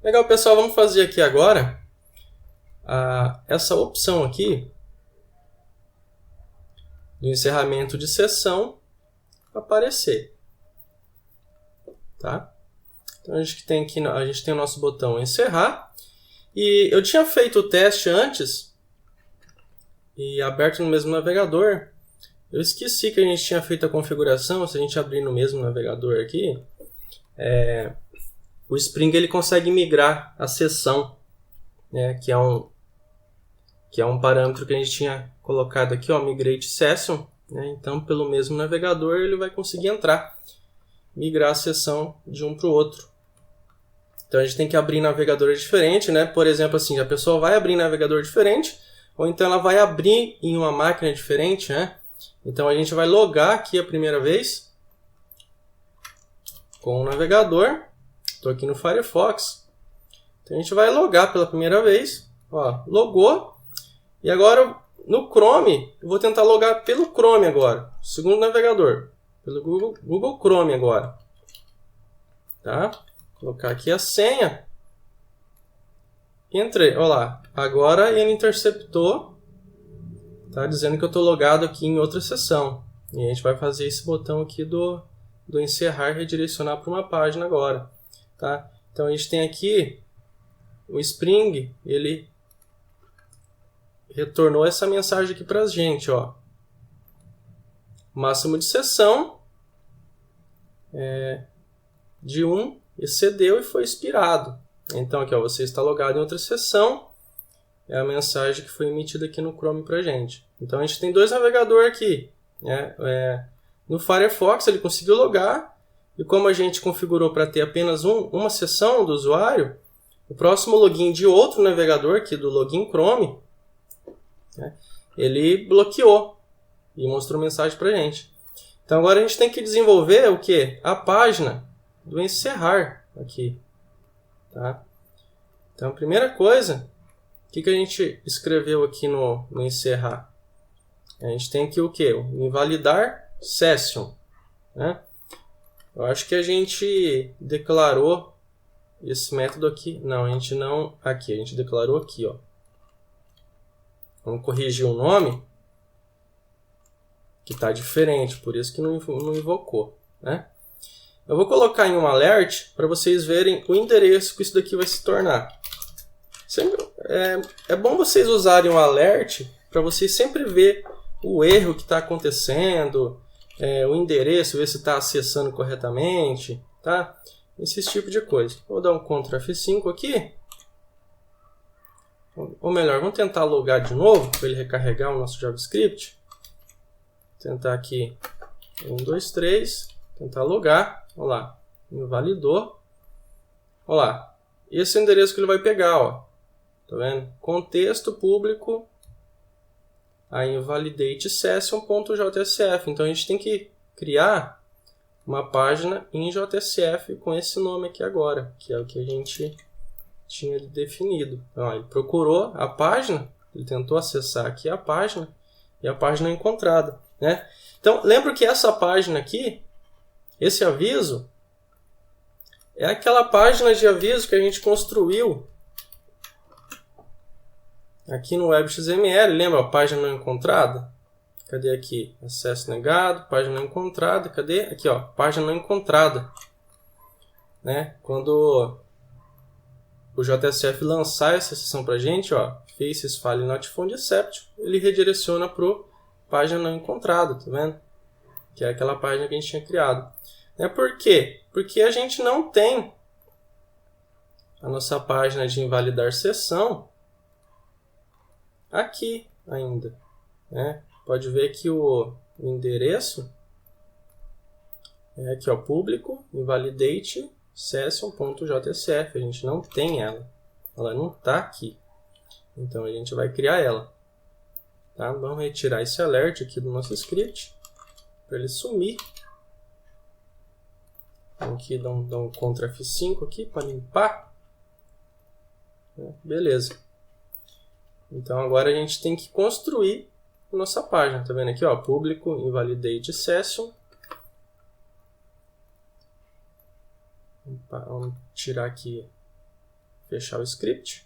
Legal, pessoal, vamos fazer aqui agora essa opção aqui do encerramento de sessão aparecer. Tá? Então a gente tem aqui, a gente tem o nosso botão encerrar. E eu tinha feito o teste antes e aberto no mesmo navegador. Eu esqueci que a gente tinha feito a configuração. Se a gente abrir no mesmo navegador aqui, o Spring ele consegue migrar a sessão, né, que é um parâmetro que a gente tinha colocado aqui, ó, Migrate Session. Né, então, pelo mesmo navegador, ele vai conseguir migrar a sessão de um para o outro. Então, a gente tem que abrir navegadores diferentes, né? Por exemplo, assim, a pessoa vai abrir em navegador diferente, ou então ela vai abrir em uma máquina diferente, né? Então, a gente vai logar aqui a primeira vez com o navegador. Estou aqui no Firefox. Então, a gente vai logar pela primeira vez. Ó, logou. E agora, no Chrome, eu vou tentar logar pelo Chrome agora. Segundo navegador. Pelo Google Chrome agora. Tá? Vou colocar aqui a senha. Entrei. Olha lá. Agora ele interceptou. Tá dizendo que eu estou logado aqui em outra sessão. E a gente vai fazer esse botão aqui do encerrar e redirecionar para uma página agora. Tá? Então a gente tem aqui o Spring, ele retornou essa mensagem aqui para a gente. Ó. Máximo de sessão de 1 excedeu e foi expirado. Então aqui, ó, você está logado em outra sessão. É a mensagem que foi emitida aqui no Chrome para a gente. Então a gente tem dois navegadores aqui. Né? No Firefox ele conseguiu logar. E como a gente configurou para ter apenas uma sessão do usuário, o próximo login de outro navegador, aqui do login Chrome, né, ele bloqueou e mostrou mensagem para a gente. Então agora a gente tem que desenvolver o quê? A página do encerrar aqui. Tá? Então a primeira coisa, o que a gente escreveu aqui no encerrar? A gente tem aqui o quê? O invalidar session. Né? Eu acho que a gente declarou esse método aqui. Não, a gente não. Aqui, a gente declarou aqui. Ó. Vamos corrigir o nome. Que está diferente, por isso que não invocou. Né? Eu vou colocar em um alert para vocês verem o endereço que isso daqui vai se tornar. Sempre, é bom vocês usarem um alert para vocês sempre ver o erro que está acontecendo, o endereço, ver se está acessando corretamente, tá? Esse tipo de coisa. Vou dar um Ctrl F5 aqui. Ou melhor, vamos tentar logar de novo para ele recarregar o nosso JavaScript. Tentar aqui 1, 2, 3. Tentar logar. Olha lá. Invalidou. Olha lá. Esse é o endereço que ele vai pegar. Ó. Tá vendo? Contexto público. A invalidate session.jsf. Então a gente tem que criar uma página em JSF com esse nome aqui agora, que é o que a gente tinha definido. Então, ele procurou a página, ele tentou acessar aqui a página e a página é encontrada. Né? Então, lembra que essa página aqui, esse aviso, é aquela página de aviso que a gente construiu aqui no WebXML. Lembra a página não encontrada? Cadê aqui? Acesso negado, página não encontrada. Cadê? Aqui, ó, página não encontrada. Né? Quando o JSF lançar essa sessão para a gente, ó, faces file not found except, ele redireciona para página não encontrada, tá vendo? Que é aquela página que a gente tinha criado. Por quê? Porque a gente não tem a nossa página de invalidar sessão aqui ainda. Né? Pode ver que o endereço é aqui, ó, público, invalidate session.jsf. A gente não tem ela. Ela não está aqui. Então a gente vai criar ela. Tá? Vamos retirar esse alert aqui do nosso script para ele sumir. Vamos aqui dar um Ctrl F5 aqui para limpar. Beleza. Então agora a gente tem que construir a nossa página. Tá vendo aqui, ó, público invalidate session. Vamos tirar aqui fechar o script.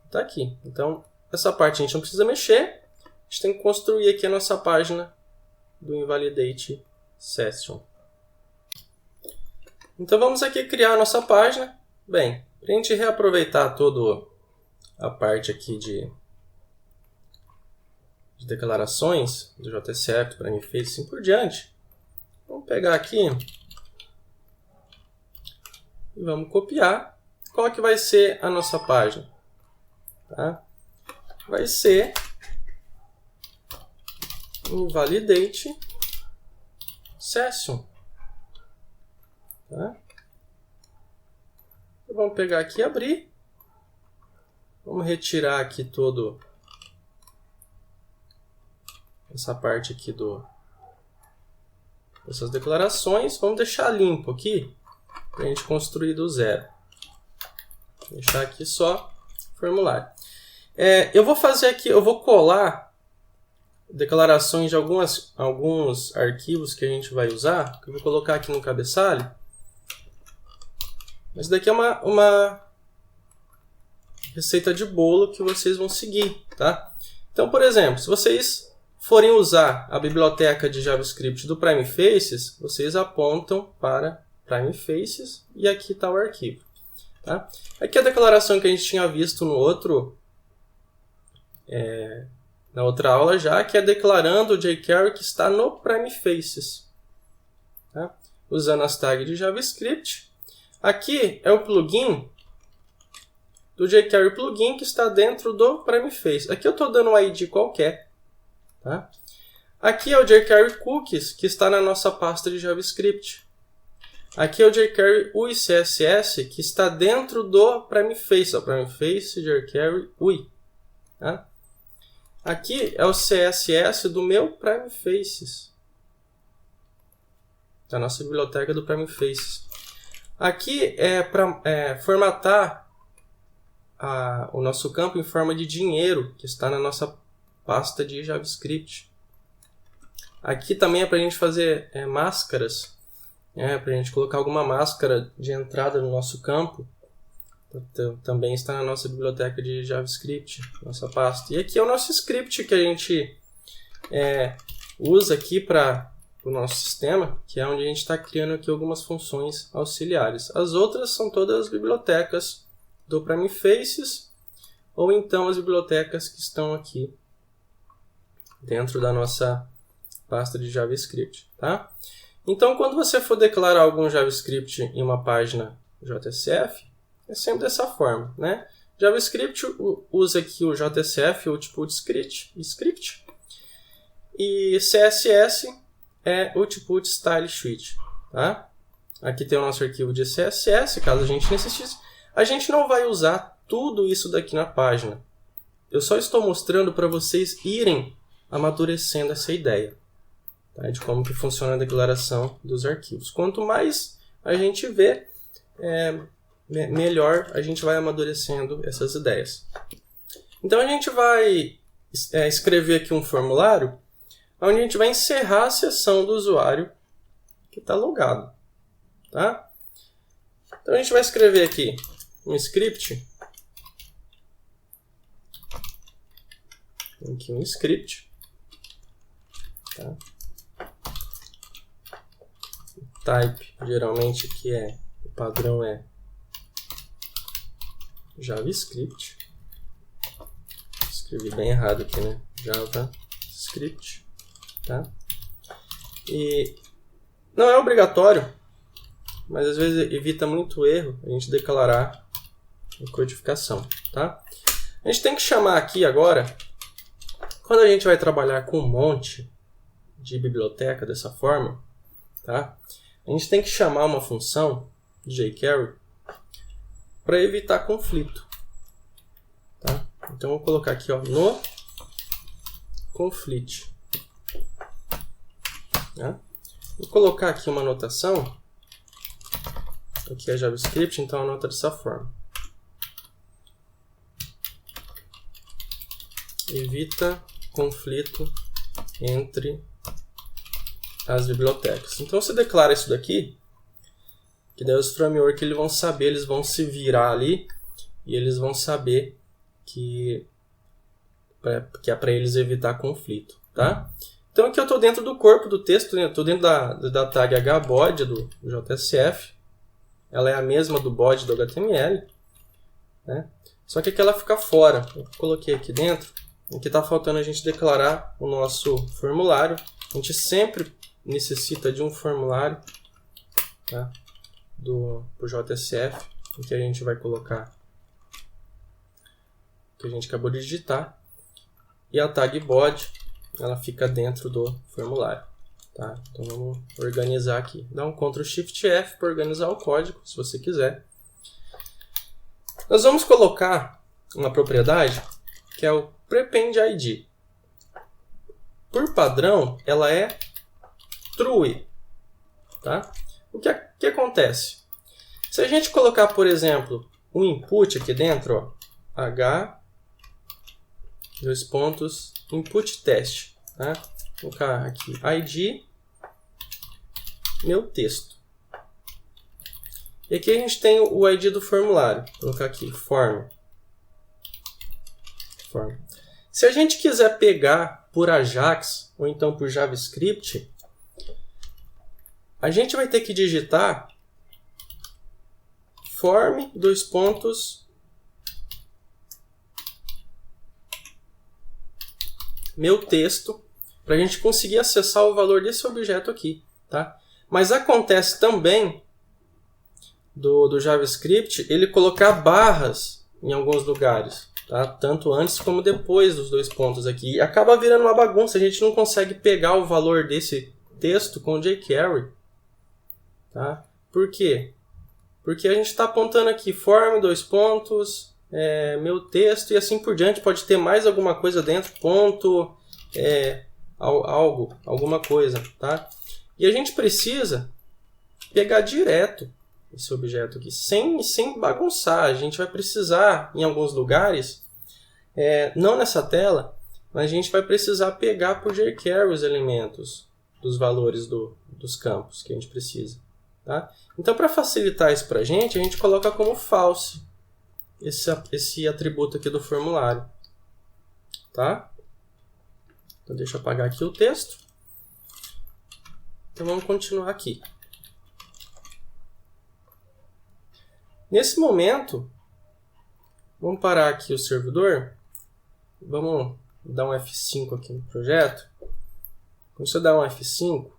Está aqui. Então, essa parte a gente não precisa mexer. A gente tem que construir aqui a nossa página do Invalidate Session. Então, vamos aqui criar a nossa página. Bem, para a gente reaproveitar toda a parte aqui de declarações do JSF, do PrimeFace e assim por diante, vamos pegar aqui e vamos copiar. Qual que vai ser a nossa página? Tá? Vai ser Invalidate Session. Tá? Então, vamos pegar aqui e abrir. Vamos retirar aqui todo essa parte aqui dessas declarações. Vamos deixar limpo aqui para a gente construir do zero. Vou deixar aqui só formulário. Eu vou fazer aqui, eu vou colar declarações de alguns arquivos que a gente vai usar, que eu vou colocar aqui no cabeçalho. Mas daqui é uma receita de bolo que vocês vão seguir, tá? Então, por exemplo, se vocês forem usar a biblioteca de JavaScript do PrimeFaces, vocês apontam para PrimeFaces e aqui está o arquivo. Tá? Aqui é a declaração que a gente tinha visto na outra aula já, que é declarando o jQuery que está no PrimeFaces. Tá? Usando as tags de JavaScript. Aqui é o plugin do jQuery plugin que está dentro do PrimeFace. Aqui eu estou dando um ID qualquer. Tá? Aqui é o jQuery Cookies, que está na nossa pasta de JavaScript. Aqui é o jQuery UI CSS, que está dentro do PrimeFace. PrimeFace jQuery UI. Tá? Aqui é o CSS do meu PrimeFaces. Da nossa biblioteca do PrimeFaces. Aqui é para formatar o nosso campo em forma de dinheiro, que está na nossa pasta de JavaScript. Aqui também é para a gente fazer máscaras, para a gente colocar alguma máscara de entrada no nosso campo. Também está na nossa biblioteca de JavaScript, nossa pasta. E aqui é o nosso script que a gente usa aqui para o nosso sistema, que é onde a gente está criando aqui algumas funções auxiliares. As outras são todas as bibliotecas do PrimeFaces, ou então as bibliotecas que estão aqui dentro da nossa pasta de JavaScript. Tá? Então, quando você for declarar algum JavaScript em uma página JSF, é sempre dessa forma. Né? JavaScript usa aqui o JSF, o Output Script, e CSS é o Output Style Sheet. Tá? Aqui tem o nosso arquivo de CSS, caso a gente necessite. A gente não vai usar tudo isso daqui na página. Eu só estou mostrando para vocês irem amadurecendo essa ideia, tá? De como que funciona a declaração dos arquivos. Quanto mais a gente vê, melhor a gente vai amadurecendo essas ideias. Então a gente vai escrever aqui um formulário onde a gente vai encerrar a sessão do usuário que está logado. Tá? Então a gente vai escrever aqui um script. Aqui um script. Tá? O type geralmente aqui o padrão é JavaScript. Escrevi bem errado aqui, né? JavaScript. Tá? E não é obrigatório, mas às vezes evita muito erro a gente declarar a codificação. Tá? A gente tem que chamar aqui agora, quando a gente vai trabalhar com um monte de biblioteca dessa forma, tá? A gente tem que chamar uma função de jQuery para evitar conflito. Tá? Então, eu vou colocar aqui no conflito. Tá? Vou colocar aqui uma anotação. Aqui é JavaScript, então anota dessa forma. Evita conflito entre as bibliotecas. Então, você declara isso daqui Que daí os framework eles vão saber, eles vão se virar ali e eles vão saber que é para eles evitar conflito, tá? Então aqui eu estou dentro do corpo do texto, né? Estou dentro da tag HBody do JSF. Ela é a mesma do body do HTML, né? Só que aqui ela fica fora. Eu coloquei aqui dentro. Aqui está faltando a gente declarar o nosso formulário. A gente sempre necessita de um formulário, tá? Do JSF, em que a gente vai colocar o que a gente acabou de digitar. E a tag body, ela fica dentro do formulário. Tá? Então vamos organizar aqui. Dá um Ctrl Shift F para organizar o código, se você quiser. Nós vamos colocar uma propriedade que é o Prepend ID. Por padrão, ela é true. Tá? O que acontece? Se a gente colocar, por exemplo, um input aqui dentro, ó, H, input test. Tá? Vou colocar aqui ID, meu texto. E aqui a gente tem o ID do formulário. Vou colocar aqui form. Se a gente quiser pegar por Ajax ou então por JavaScript, a gente vai ter que digitar form meu texto para a gente conseguir acessar o valor desse objeto aqui, tá? Mas acontece também do JavaScript ele colocar barras em alguns lugares, tá? Tanto antes como depois dos dois pontos aqui. E acaba virando uma bagunça, a gente não consegue pegar o valor desse texto com o jQuery, tá? Por quê? Porque a gente está apontando aqui form, meu texto e assim por diante. Pode ter mais alguma coisa dentro, ponto, alguma coisa, tá? E a gente precisa pegar direto esse objeto aqui, sem bagunçar. A gente vai precisar, em alguns lugares, não nessa tela, mas a gente vai precisar pegar por jQuery os elementos dos valores dos campos que a gente precisa. Tá? Então, para facilitar isso para a gente coloca como false esse atributo aqui do formulário. Tá? Então, deixa eu apagar aqui o texto. Então, vamos continuar aqui. Nesse momento, vamos parar aqui o servidor. Vamos dar um F5 aqui no projeto. Quando você dá um F5,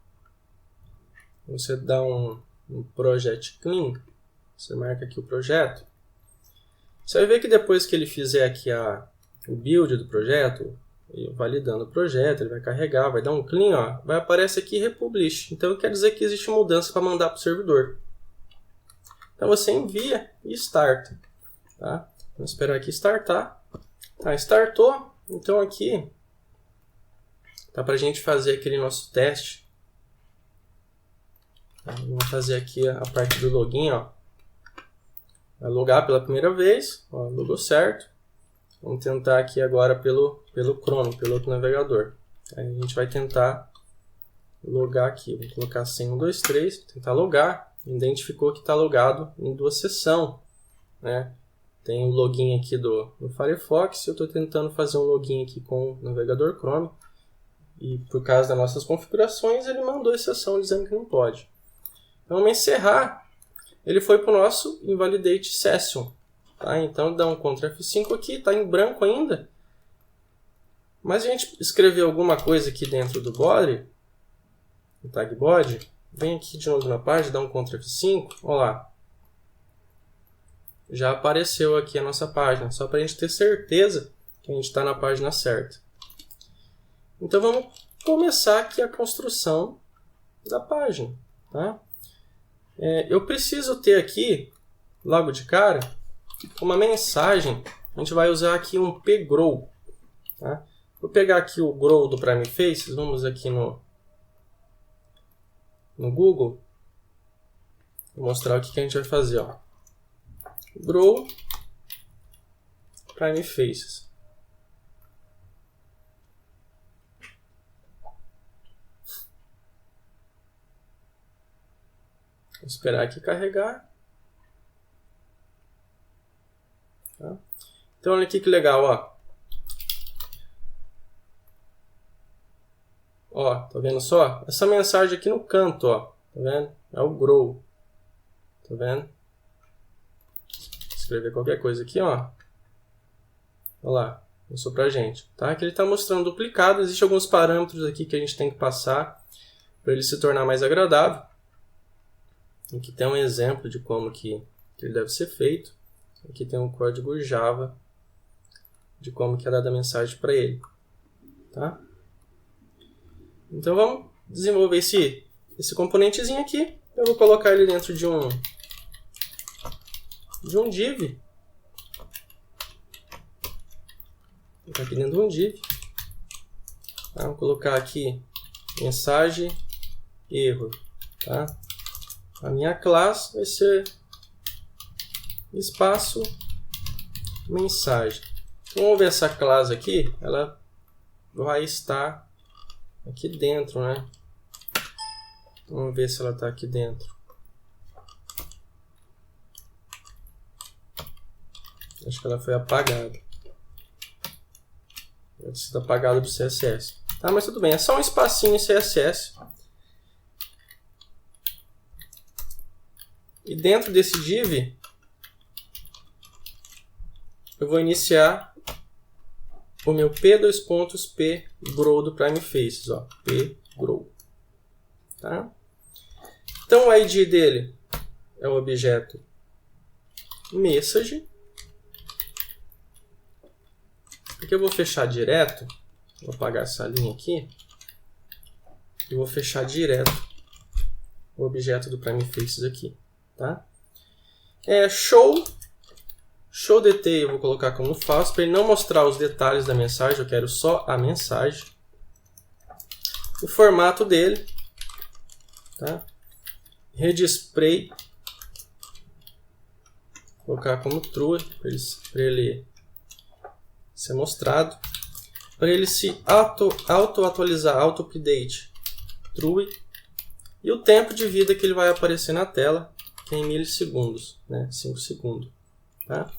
você dá um project clean, você marca aqui o projeto. Você vai ver que depois que ele fizer aqui o build do projeto, validando o projeto, ele vai carregar, vai dar um clean, ó, vai aparecer aqui republish. Então quer dizer que existe mudança para mandar para o servidor. Então você envia e starta. Tá? Vamos esperar aqui startar. Tá, startou. Então aqui tá para a gente fazer aquele nosso teste. Tá, vamos fazer aqui a parte do login. Ó. Vai logar pela primeira vez. Ó, logou certo. Vamos tentar aqui agora pelo Chrome, pelo outro navegador. Aí a gente vai tentar logar aqui. Vou colocar 123, tentar logar. Identificou que está logado em duas sessões, né? Tem o login aqui do Firefox. Eu estou tentando fazer um login aqui com o navegador Chrome. E por causa das nossas configurações, ele mandou exceção dizendo que não pode. Então, vamos encerrar. Ele foi para o nosso Invalidate Session. Tá? Então, dá um Ctrl F5 aqui. Está em branco ainda. Mas a gente escreveu alguma coisa aqui dentro do body, o tag body. Vem aqui de novo na página, dá um Ctrl F5. Olha lá. Já apareceu aqui a nossa página. Só para a gente ter certeza que a gente está na página certa. Então, vamos começar aqui a construção da página. Tá? Eu preciso ter aqui, logo de cara, uma mensagem. A gente vai usar aqui um pgrow. Tá? Vou pegar aqui o grow do Prime Faces. Vamos aqui no Google. Vou mostrar o que a gente vai fazer. Ó. Grow Prime Faces. Vou esperar aqui carregar. Tá? Então olha aqui que legal, ó. Ó, tá vendo só? Essa mensagem aqui no canto, ó. Tá vendo? É o grow. Tá vendo? Vou escrever qualquer coisa aqui, ó. Olha lá. Mostrou pra gente. Tá? Aqui ele está mostrando duplicado. Existem alguns parâmetros aqui que a gente tem que passar para ele se tornar mais agradável. Aqui tem um exemplo de como que ele deve ser feito. Aqui tem um código Java de como que é dada a mensagem para ele. Tá? Então vamos desenvolver esse componentezinho aqui. Eu vou colocar ele dentro de um div. Vou colocar aqui dentro de um div. Tá? Vou colocar aqui mensagem erro. Tá? A minha classe vai ser espaço mensagem. Então, vamos ver essa classe aqui. Ela vai estar aqui dentro, né? Vamos ver se ela está aqui dentro. Acho que ela foi apagada. Deve ter sido apagada do CSS. Tá, mas tudo bem. É só um espacinho CSS. E dentro desse div, eu vou iniciar o meu p2.p grow do Prime Faces, ó, p grow. Tá? Então o ID dele é o objeto message. Aqui eu vou fechar direto, vou apagar essa linha aqui e vou fechar direto o objeto do Prime Faces aqui, tá? Show detail eu vou colocar como false para ele não mostrar os detalhes da mensagem, eu quero só a mensagem. O formato dele, tá? Redisplay, vou colocar como true para ele ser mostrado, para ele se auto-atualizar, auto-update, true, e o tempo de vida que ele vai aparecer na tela, que é em milissegundos, né? 5 segundos. Tá?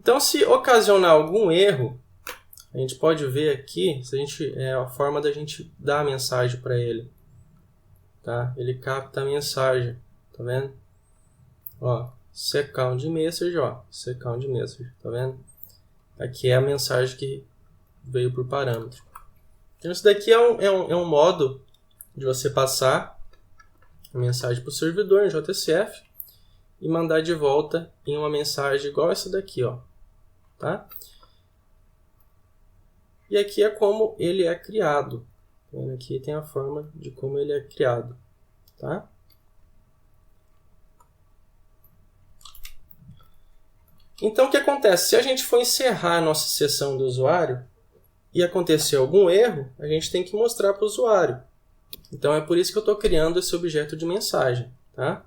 Então, se ocasionar algum erro, a gente pode ver aqui a forma da gente dar a mensagem para ele. Tá? Ele capta a mensagem, tá vendo? Ó, secount message, ó, secount message, tá vendo? Aqui é a mensagem que veio por parâmetro. Então, isso daqui é um modo de você passar a mensagem para o servidor em JSF e mandar de volta em uma mensagem igual essa daqui, ó. Tá? E aqui é como ele é criado. Aqui tem a forma de como ele é criado. Tá? Então, o que acontece? Se a gente for encerrar a nossa sessão do usuário e acontecer algum erro, a gente tem que mostrar para o usuário. Então, é por isso que eu estou criando esse objeto de mensagem. Tá?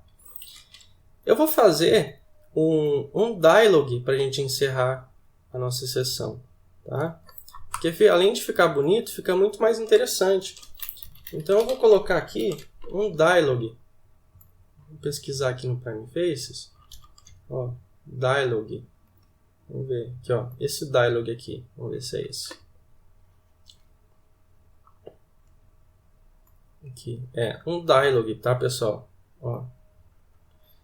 Eu vou fazer um dialog para a gente encerrar a nossa sessão. Tá? Porque além de ficar bonito, fica muito mais interessante. Então, eu vou colocar aqui um dialog. Vou pesquisar aqui no Prime Faces. Ó. Dialog. Vamos ver aqui, ó. Esse dialog aqui. Vamos ver se é esse. Aqui. É um dialog, tá, pessoal? Ó. A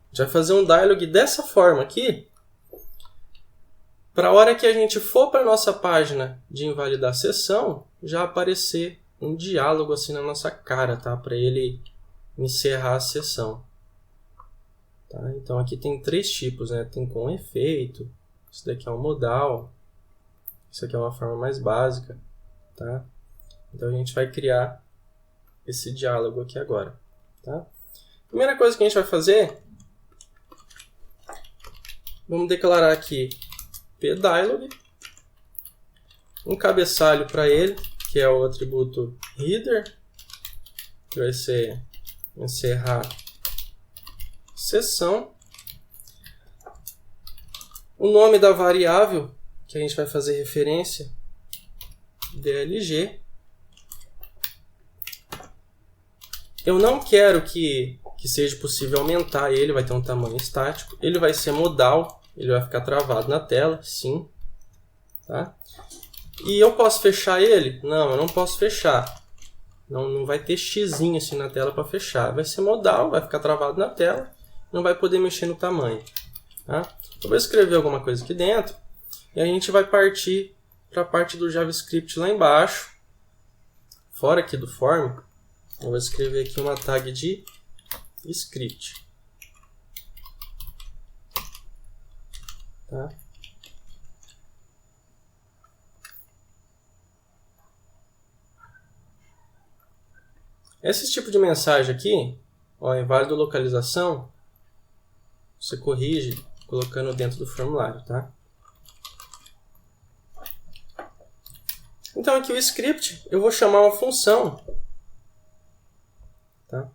gente vai fazer um dialog dessa forma aqui. Para a hora que a gente for para a nossa página de invalidar a sessão, já aparecer um diálogo assim na nossa cara, tá? Para ele encerrar a sessão. Tá? Então aqui tem 3 tipos, né? Tem com efeito, isso daqui é um modal, isso aqui é uma forma mais básica, tá? Então a gente vai criar esse diálogo aqui agora, tá? Primeira coisa que a gente vai fazer, vamos declarar aqui pdialog, um cabeçalho para ele, que é o atributo header, que vai ser encerrar sessão, o nome da variável que a gente vai fazer referência, dlg. Eu não quero que que seja possível aumentar ele, vai ter um tamanho estático. Ele vai ser modal, ele vai ficar travado na tela, sim. Tá? E eu posso fechar ele? Não, eu não posso fechar. Não vai ter xizinho assim na tela para fechar. Vai ser modal, vai ficar travado na tela, não vai poder mexer no tamanho. Tá? Eu vou escrever alguma coisa aqui dentro e a gente vai partir para a parte do JavaScript lá embaixo. Fora aqui do form, eu vou escrever aqui uma tag de script. Tá? Esse tipo de mensagem aqui, ó, inválido localização, você corrige colocando dentro do formulário, tá? Então aqui o script, eu vou chamar uma função, tá?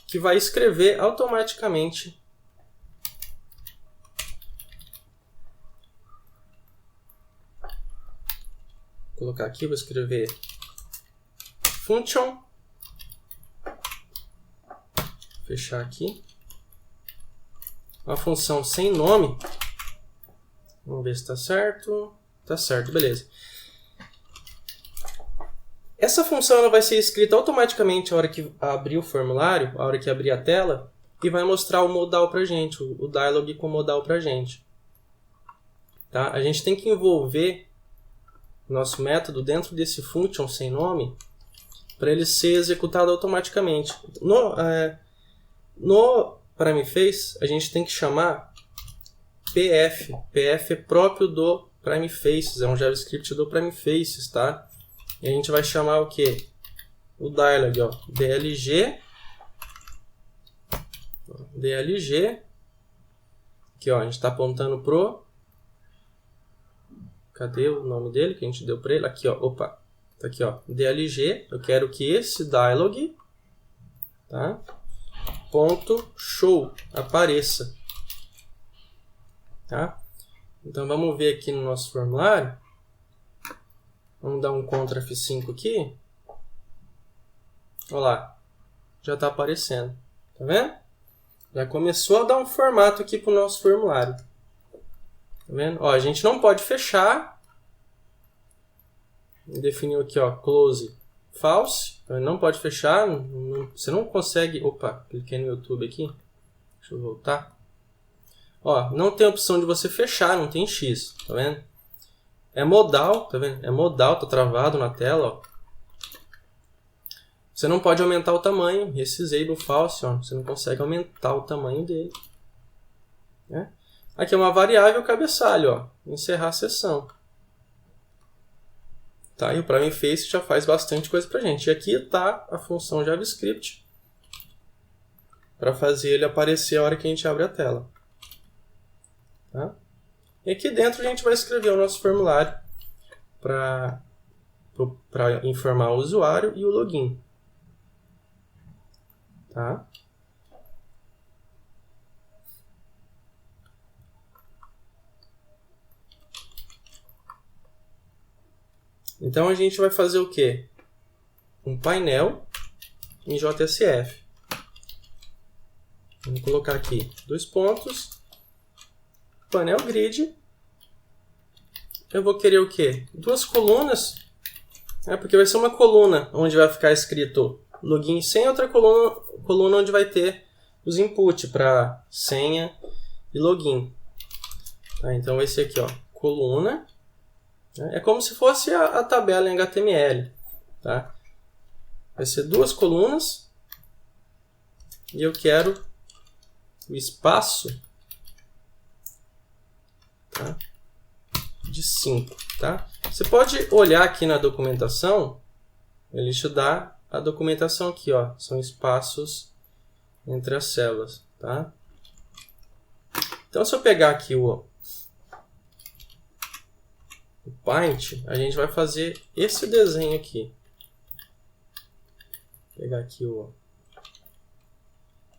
Que vai escrever automaticamente vou colocar aqui, vou escrever function, fechar aqui, uma função sem nome, vamos ver se está certo, tá certo, beleza. Essa função ela vai ser escrita automaticamente a hora que abrir o formulário, a hora que abrir a tela, e vai mostrar o modal para a gente, o dialog com o modal para a gente. Tá? A gente tem que envolver o nosso método dentro desse function sem nome para ele ser executado automaticamente. No PrimeFace, a gente tem que chamar PF. PF é próprio do PrimeFaces, é um JavaScript do PrimeFaces, tá? E a gente vai chamar o que? O dialog, ó, DLG. DLG. Aqui, ó, a gente está apontando pro... Cadê o nome dele que a gente deu para ele? Aqui, ó, opa. Tá aqui, ó, DLG. Eu quero que esse dialog, tá? Ponto show apareça. Tá? Então vamos ver aqui no nosso formulário. Vamos dar um Ctrl F5 aqui. Olha lá. Já está aparecendo. Tá vendo? Já começou a dar um formato aqui para o nosso formulário. Tá vendo? Ó, a gente não pode fechar. Definiu aqui, ó, close false. Então, não pode fechar. Você não consegue... Opa, cliquei no YouTube aqui. Deixa eu voltar. Ó, não tem opção de você fechar, não tem X. Tá vendo? É modal, tá vendo? É modal, tá travado na tela, ó. Você não pode aumentar o tamanho. Esse disable false, ó, você não consegue aumentar o tamanho dele. Né? Aqui é uma variável cabeçalho, ó. Encerrar a sessão. Tá? E o PrimeFace já faz bastante coisa pra gente. E aqui está a função JavaScript para fazer ele aparecer a hora que a gente abre a tela. Tá? E aqui dentro a gente vai escrever o nosso formulário para informar o usuário e o login. Tá? Então a gente vai fazer o quê? Um painel em JSF. Vamos colocar aqui 2 pontos. Painel grid. Eu vou querer o quê? 2 colunas. Porque vai ser uma coluna onde vai ficar escrito login sem outra coluna onde vai ter os inputs para senha e login. Tá, então vai ser aqui, ó, coluna. É como se fosse a tabela em HTML. Tá? Vai ser 2 colunas. E eu quero o espaço, tá, de 5. Tá? Você pode olhar aqui na documentação. Ele te dá a documentação aqui. Ó, são espaços entre as células. Tá? Então, se eu pegar aqui o Paint, a gente vai fazer esse desenho aqui. Vou pegar aqui o...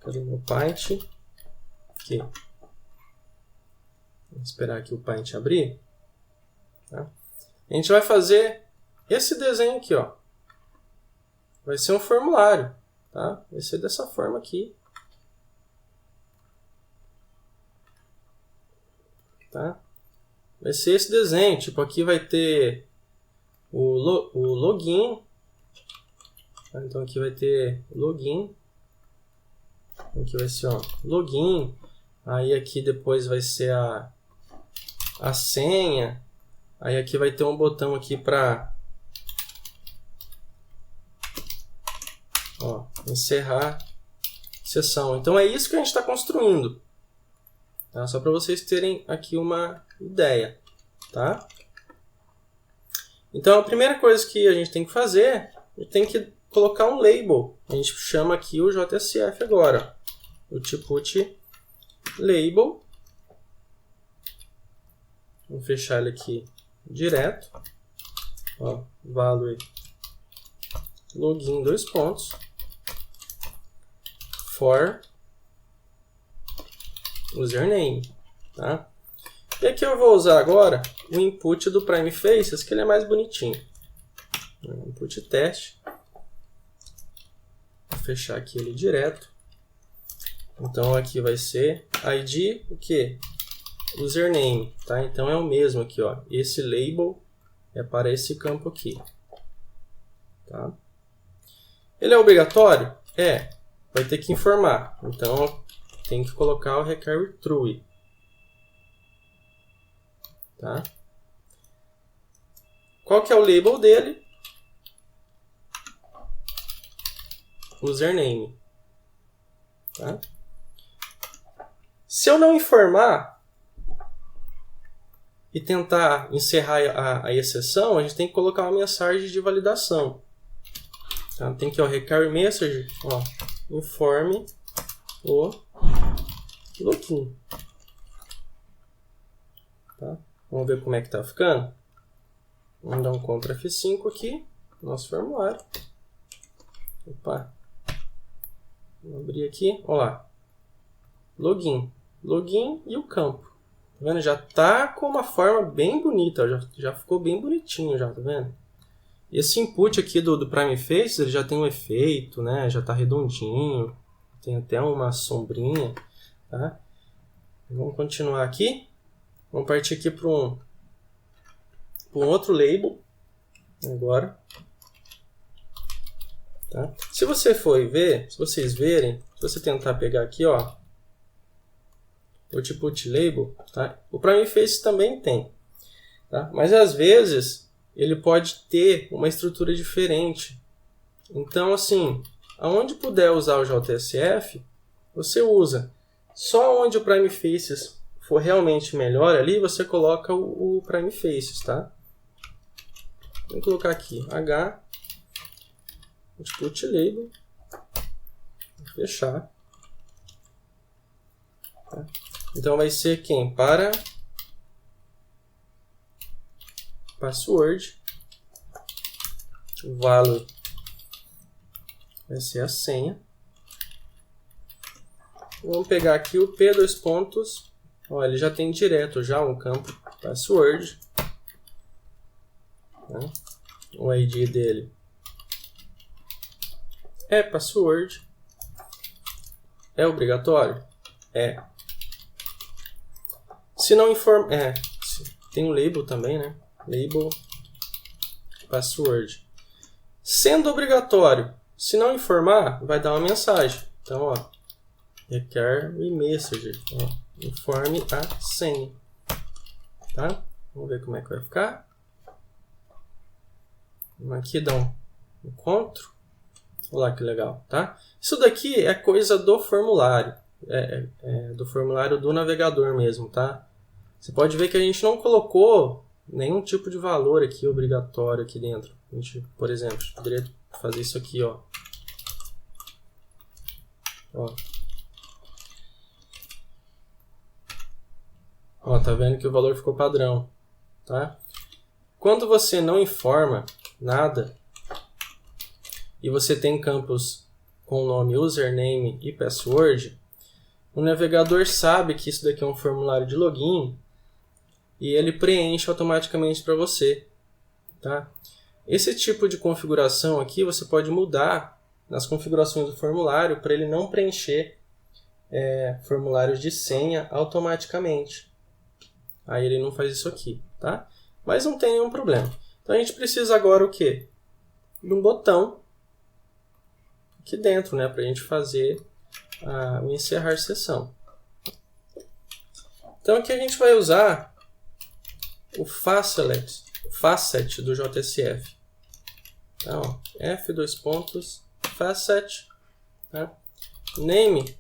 Cadê o meu Paint? Aqui. Vou esperar aqui o Paint abrir. Tá? A gente vai fazer esse desenho aqui, ó. Vai ser um formulário. tá? Vai ser dessa forma aqui. Tá? Vai ser esse desenho. Tipo, aqui vai ter o login. Tá? Então aqui vai ter login. Aqui vai ser, ó, login. Aí aqui depois vai ser a senha. Aí aqui vai ter um botão aqui para encerrar sessão. Então é isso que a gente está construindo. Tá? Só para vocês terem aqui uma ideia. Tá? Então a primeira coisa que a gente tem que fazer, a gente tem que colocar um label. A gente chama aqui o JSF agora. O Output Label. Vamos fechar ele aqui direto. Ó, value login, dois pontos. For username. Tá? E aqui eu vou usar agora o input do Prime Faces, que ele é mais bonitinho. Input teste. Vou fechar aqui ele direto. Então aqui vai ser ID, o que? Username, tá? Então é o mesmo aqui, ó. Esse label é para esse campo aqui, tá? Ele é obrigatório? É. Vai ter que informar. Então tem que colocar o require true, tá? Qual que é o label dele? Username, tá? Se eu não informar e tentar encerrar a exceção, a gente tem que colocar uma mensagem de validação. Tá? Tem que, ó, require message, ó, informe o login. Tá? Vamos ver como é que tá ficando. Vamos dar um Ctrl F5 aqui, nosso formulário. Opa. Vou abrir aqui, ó lá. Login. Login e o campo. Tá vendo? Já tá com uma forma bem bonita, ó. Já ficou bem bonitinho, já, tá vendo? Esse input aqui do Prime Faces, ele já tem um efeito, né? Já tá redondinho. Tem até uma sombrinha, tá? Vamos continuar aqui. Vamos partir aqui para um outro label agora. Tá? Se você for ver, se vocês verem, se você tentar pegar aqui, ó, o Output Label, tá? O Prime Faces também tem, tá? Mas às vezes ele pode ter uma estrutura diferente. Então, assim, aonde puder usar o JSF, você usa. Só onde o Prime Faces for realmente melhor ali, você coloca o Prime Faces, tá? Vou colocar aqui H, Output Label, fechar. Tá? Então vai ser quem? Para password, value vai ser a senha. Vamos pegar aqui o P, dois pontos. Ó, ele já tem direto já um campo password. Tá? O ID dele é password. É obrigatório? É. Se não informa... tem um label também, né? Label password. Sendo obrigatório, se não informar, vai dar uma mensagem. Então, ó, require message. Ó, informe a senha. Tá? Vamos ver como é que vai ficar. Vamos aqui dar um encontro. Olha lá que legal, tá? Isso daqui é coisa do formulário. Do formulário do navegador mesmo, tá? Você pode ver que a gente não colocou nenhum tipo de valor aqui obrigatório aqui dentro. A gente, por exemplo, poderia fazer isso aqui, ó. Ó, tá vendo que o valor ficou padrão, tá? Quando você não informa nada e você tem campos com o nome username e password, o navegador sabe que isso daqui é um formulário de login e ele preenche automaticamente para você, tá? Esse tipo de configuração aqui você pode mudar nas configurações do formulário para ele não preencher formulários de senha automaticamente. Aí ele não faz isso aqui, tá? Mas não tem nenhum problema. Então a gente precisa agora o quê? De um botão aqui dentro, né? Para a gente fazer o encerrar sessão. Então aqui a gente vai usar o facet do JSF. Então, F2 facet, tá? Name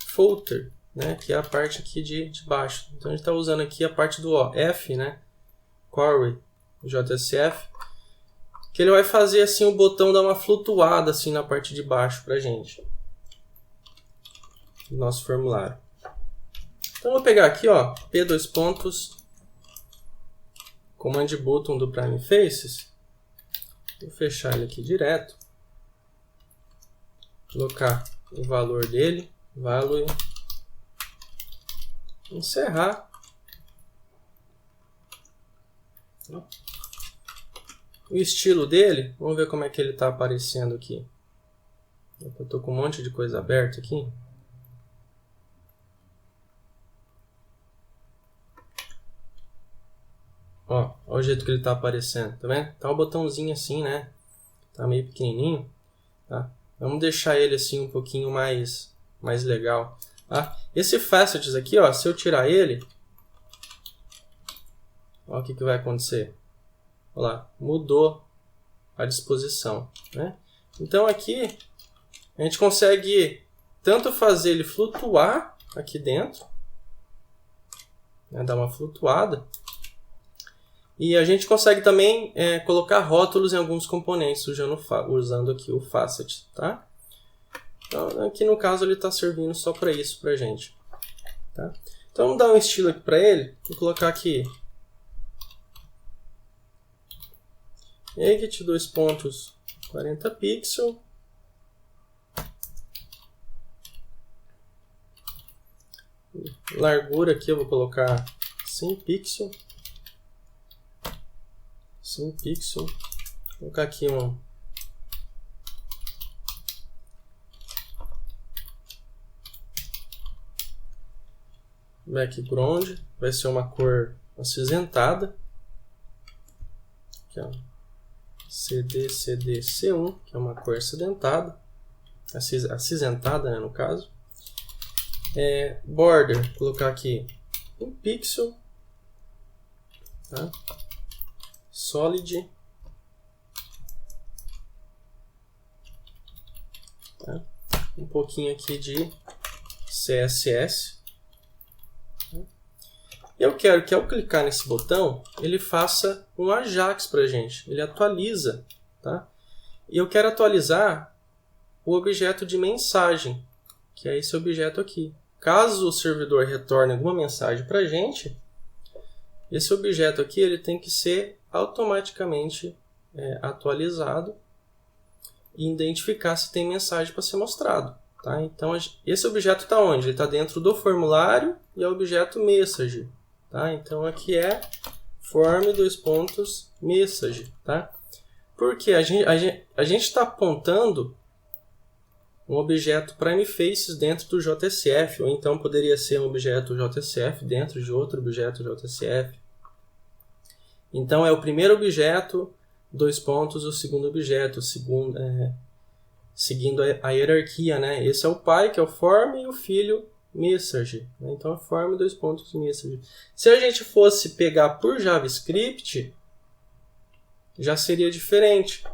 footer, né? Que é a parte aqui de baixo. Então a gente está usando aqui a parte do F, né? Query JSF, que ele vai fazer assim o botão dar uma flutuada assim na parte de baixo para a gente, do nosso formulário. Então eu vou pegar aqui, ó, P2 Command Button do Prime Faces, vou fechar ele aqui direto, colocar o valor dele, value, encerrar. O estilo dele, vamos ver como é que ele está aparecendo aqui. Eu estou com um monte de coisa aberta aqui. Ó o jeito que ele está aparecendo, tá vendo? Tá um botãozinho assim, né? Tá meio pequenininho, tá? Vamos deixar ele assim um pouquinho mais legal, tá? Esse facets aqui, ó, se eu tirar ele, ó, o que vai acontecer? Olha lá, mudou a disposição, né? Então aqui a gente consegue tanto fazer ele flutuar aqui dentro, né, dar uma flutuada, e a gente consegue também colocar rótulos em alguns componentes usando aqui o facet, tá? Então aqui no caso ele está servindo só para isso para a gente, tá? Então vamos dar um estilo aqui para ele, vou colocar aqui Exit 40 pixels, largura aqui eu vou colocar 100 pixels, 100 pixels, vou colocar aqui um background, vai ser uma cor acinzentada, aqui, ó. CDC1, que é uma cor acinzentada, né, no caso. Border, vou colocar aqui 1 pixel, tá? Solid, tá? Um pouquinho aqui de CSS. Eu quero que ao clicar nesse botão, ele faça um Ajax para a gente, ele atualiza, tá? E eu quero atualizar o objeto de mensagem, que é esse objeto aqui. Caso o servidor retorne alguma mensagem para a gente, esse objeto aqui ele tem que ser automaticamente atualizado e identificar se tem mensagem para ser mostrado, tá? Então esse objeto está onde? Ele está dentro do formulário e é o objeto message. Tá? Então aqui é form::message, tá? Porque a gente está apontando um objeto PrimeFaces dentro do JSF, ou então poderia ser um objeto JSF dentro de outro objeto JSF. Então é o primeiro objeto, o segundo objeto, seguindo a hierarquia, né? Esse é o pai, que é o form, e o filho, message. Então, form::message. Se a gente fosse pegar por JavaScript, já seria diferente,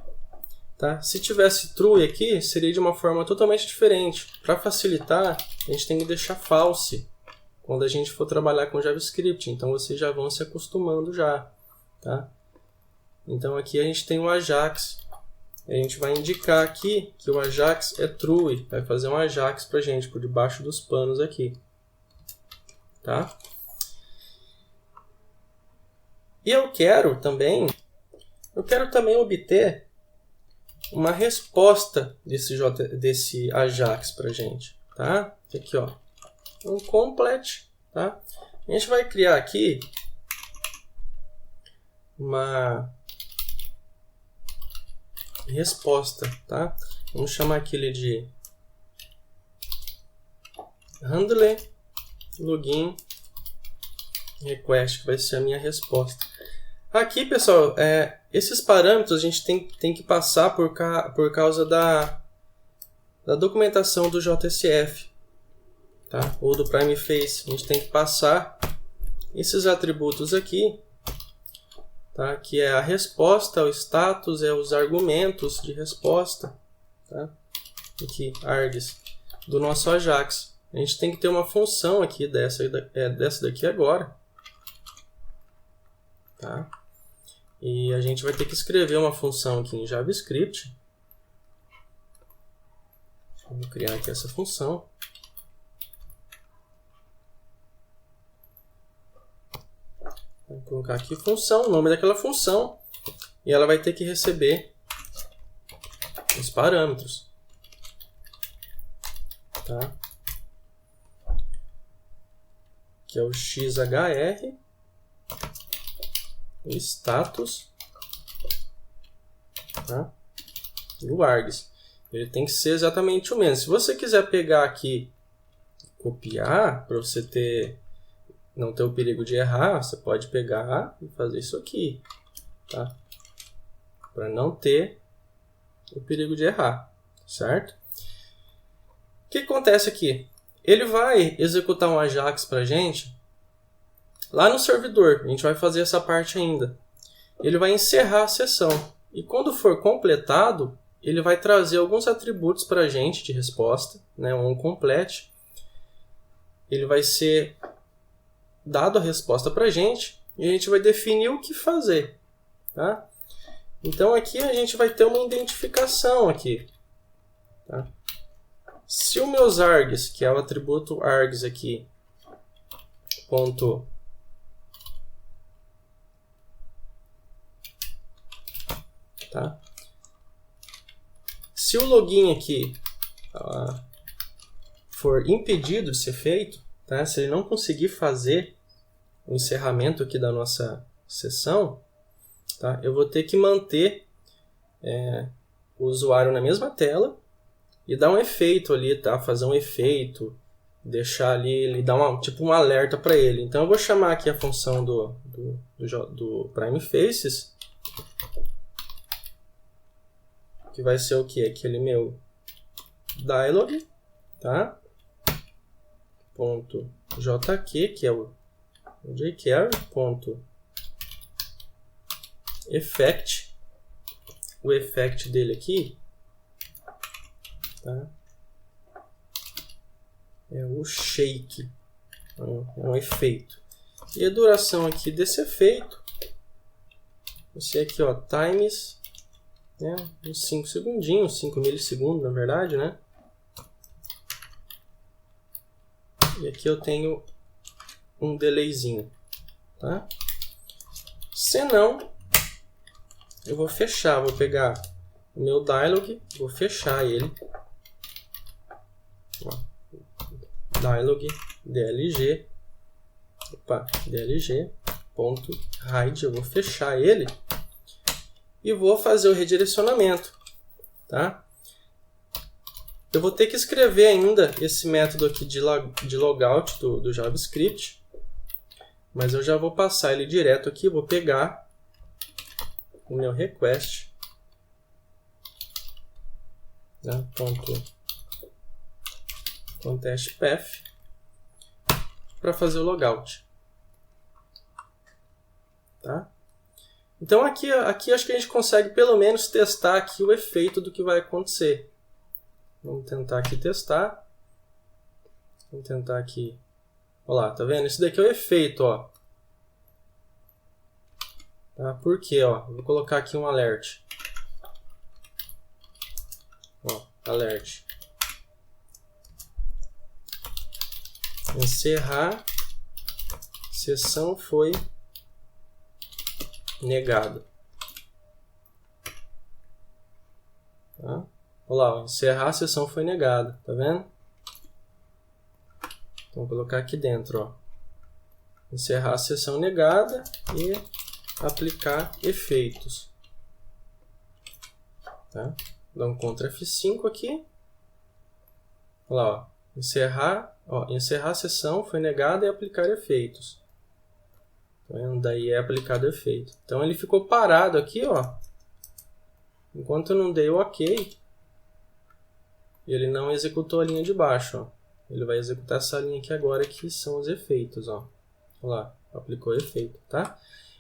tá? Se tivesse true aqui, seria de uma forma totalmente diferente. Para facilitar, a gente tem que deixar false quando a gente for trabalhar com JavaScript. Então, vocês já vão se acostumando já, tá? Então, aqui a gente tem o Ajax. A gente vai indicar aqui que o Ajax é true, vai fazer um Ajax para a gente por debaixo dos panos aqui, tá? E eu quero também obter uma resposta desse Ajax para a gente, tá? Aqui, ó, um complete, tá? A gente vai criar aqui uma resposta, tá? Vamos chamar aquele de handle login request, que vai ser a minha resposta. Aqui, pessoal, esses parâmetros a gente tem que passar por causa da documentação do JSF, tá? Ou do PrimeFace. A gente tem que passar esses atributos aqui, tá? Que é a resposta, o status, os argumentos de resposta, tá? Aqui, args, do nosso Ajax. A gente tem que ter uma função aqui dessa daqui agora, tá? E a gente vai ter que escrever uma função aqui em JavaScript. Vou criar aqui essa função. Vou colocar aqui função, o nome daquela função, e ela vai ter que receber os parâmetros, tá? Que é o XHR, o status, tá? E o args. Ele tem que ser exatamente o mesmo. Se você quiser pegar aqui, copiar, para você não ter o perigo de errar, você pode pegar e fazer isso aqui, tá? Para não ter o perigo de errar, certo? O que acontece aqui? Ele vai executar um Ajax para a gente lá no servidor. A gente vai fazer essa parte ainda. Ele vai encerrar a sessão. E quando for completado, ele vai trazer alguns atributos para a gente de resposta, né? Um complete. Ele vai ser dado a resposta para a gente e a gente vai definir o que fazer, tá? Então aqui a gente vai ter uma identificação aqui, tá? Se o meus args, que é o atributo args aqui, ponto tá? Se o login aqui for impedido de ser feito, tá? Se ele não conseguir fazer o encerramento aqui da nossa sessão, tá? Eu vou ter que manter o usuário na mesma tela e dar um efeito ali, tá? Fazer um efeito, deixar ali, ele dar tipo um alerta para ele. Então eu vou chamar aqui a função do PrimeFaces, que vai ser o que? Aquele meu dialog, tá? Ponto .jq, que é o jQuery, ponto effect, o effect dele aqui, tá? É o shake, é um efeito. E a duração aqui desse efeito vai ser aqui, ó, times, né, uns 5 segundinhos, 5 milissegundos na verdade, né? E aqui eu tenho um delayzinho, tá? Se não, eu vou fechar, vou pegar o meu dialog, vou fechar ele. Ó, dialog dlg, dlg.hide, eu vou fechar ele e vou fazer o redirecionamento, tá? Eu vou ter que escrever ainda esse método aqui de logout do JavaScript, mas eu já vou passar ele direto aqui, vou pegar o meu request, né, .contestPath, para fazer o logout, tá? Então aqui acho que a gente consegue pelo menos testar aqui o efeito do que vai acontecer. Vamos tentar aqui testar. Vamos tentar aqui. Olha lá, tá vendo? Esse daqui é o efeito, ó. Tá? Por quê, ó? Vou colocar aqui um alert. Ó, alert. Encerrar. Sessão foi negada. Tá? Olha lá, encerrar a sessão foi negada, tá vendo? Então vou colocar aqui dentro, ó. Encerrar a sessão negada e aplicar efeitos. Tá? Dá um Ctrl F5 aqui. Olha lá, ó. Encerrar a sessão, foi negada e aplicar efeitos. Tá vendo? Daí é aplicado efeito. Então ele ficou parado aqui, ó. Enquanto eu não dei o OK, ele não executou a linha de baixo, ó. Ele vai executar essa linha aqui agora, que são os efeitos, ó. Olha lá, aplicou efeito, tá?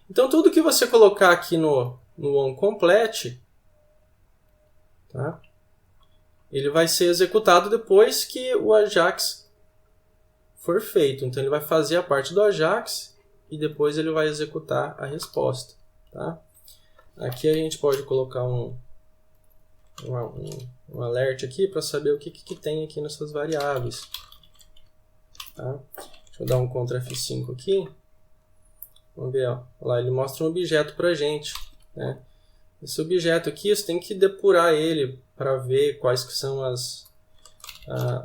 Então tudo que você colocar aqui no onComplete, tá? Ele vai ser executado depois que o Ajax for feito. Então ele vai fazer a parte do Ajax e depois ele vai executar a resposta, tá? Aqui a gente pode colocar um alert aqui para saber o que tem aqui nessas variáveis, tá? Deixa eu dar um Ctrl F5 aqui. Vamos ver, ó. Lá ele mostra um objeto para a gente, né? Esse objeto aqui, você tem que depurar ele para ver quais que são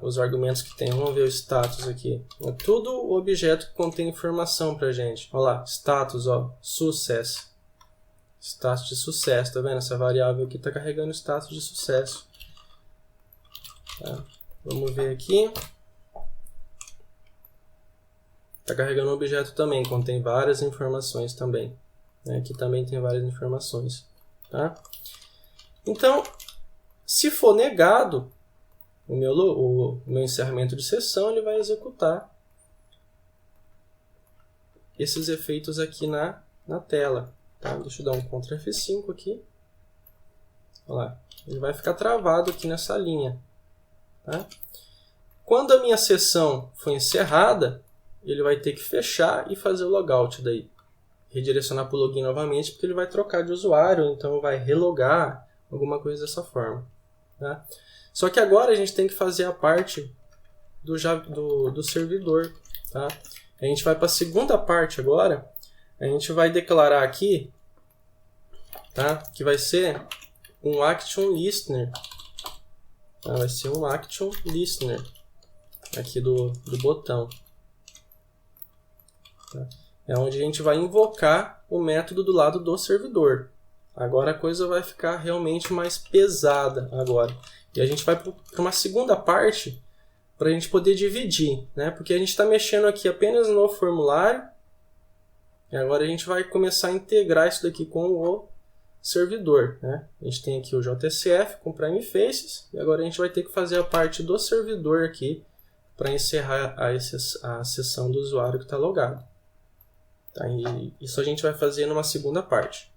os argumentos que tem. Vamos ver o status aqui. É tudo objeto que contém informação para a gente. Olha lá, status, ó, sucesso. Status de sucesso, tá vendo? Essa variável aqui está carregando status de sucesso. Tá? Vamos ver aqui. Está carregando um objeto também, contém várias informações também. Né? Aqui também tem várias informações. Tá? Então, se for negado o meu encerramento de sessão, ele vai executar esses efeitos aqui na tela. Tá? Deixa eu dar um Ctrl F5 aqui. Olha lá. Ele vai ficar travado aqui nessa linha. Tá? Quando a minha sessão for encerrada, ele vai ter que fechar e fazer o logout daí. Redirecionar para o login novamente, porque ele vai trocar de usuário, então vai relogar, alguma coisa dessa forma. Tá? Só que agora a gente tem que fazer a parte do servidor. Tá? A gente vai para a segunda parte agora. A gente vai declarar aqui, tá? Que vai ser um Action Listener. Tá? Vai ser um Action Listener aqui do botão. Tá? É onde a gente vai invocar o método do lado do servidor. Agora a coisa vai ficar realmente mais pesada agora. E a gente vai para uma segunda parte para a gente poder dividir, né? Porque a gente está mexendo aqui apenas no formulário. E agora a gente vai começar a integrar isso daqui com o servidor, né? A gente tem aqui o JSF com Prime Faces. E agora a gente vai ter que fazer a parte do servidor aqui para encerrar a sessão do usuário que está logado. Tá? E isso a gente vai fazer numa segunda parte.